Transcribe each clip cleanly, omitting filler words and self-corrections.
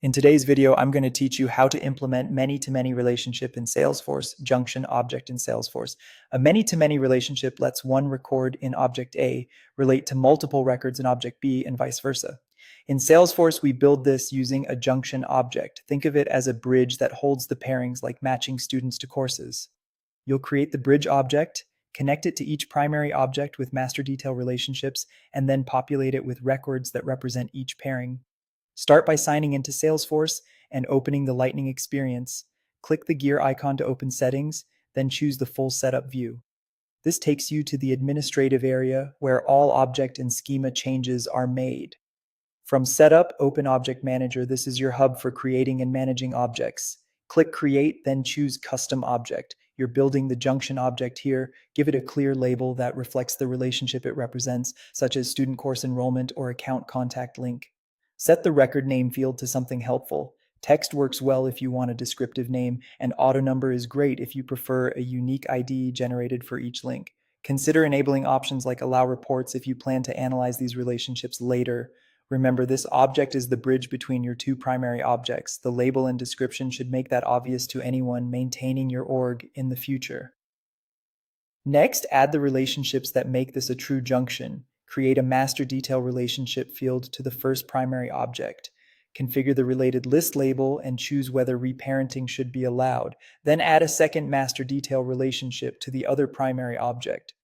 In today's video, I'm going to teach you how to implement many-to-many relationship in Salesforce Junction Object in Salesforce. A many-to-many relationship lets one record in Object A relate to multiple records in Object B and vice versa. In Salesforce, we build this using a junction object. Think of it as a bridge that holds the pairings like matching students to courses. You'll create the bridge object, connect it to each primary object with master detail relationships, and then populate it with records that represent each pairing. Start by signing into Salesforce and opening the Lightning experience. Click the gear icon to open settings, then choose the full setup view. This takes you to the administrative area where all object and schema changes are made. From Setup, open Object Manager. This is your hub for creating and managing objects. Click Create, then choose Custom Object. You're building the junction object here. Give it a clear label that reflects the relationship it represents, such as student course enrollment or account contact link. Set the record name field to something helpful. Text works well if you want a descriptive name, and auto number is great if you prefer a unique ID generated for each link. Consider enabling options like allow reports if you plan to analyze these relationships later. Remember, this object is the bridge between your two primary objects. The label and description should make that obvious to anyone maintaining your org in the future. Next, add the relationships that make this a true junction. Create a master detail relationship field to the first primary object. Configure the related list label and choose whether reparenting should be allowed. Then add a second master detail relationship to the other primary object.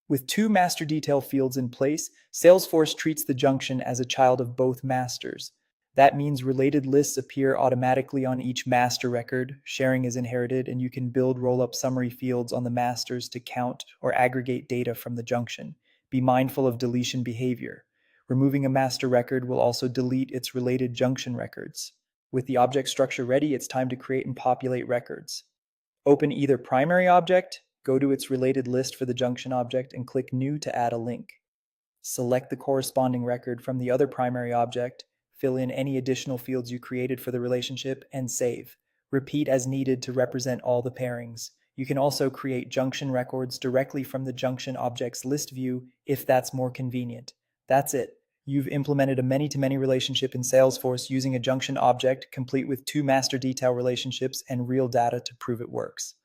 With two master detail fields in place, Salesforce treats the junction as a child of both masters. That means related lists appear automatically on each master record, sharing is inherited, and you can build roll-up summary fields on the masters to count or aggregate data from the junction. Be mindful of deletion behavior. Removing a master record will also delete its related junction records. With the object structure ready, it's time to create and populate records. Open either primary object, go to its related list for the junction object, and click New to add a link. Select the corresponding record from the other primary object, fill in any additional fields you created for the relationship, and save. Repeat as needed to represent all the pairings. You can also create junction records directly from the junction objects list view if that's more convenient. That's it. You've implemented a many-to-many relationship in Salesforce using a junction object complete with two master detail relationships and real data to prove it works.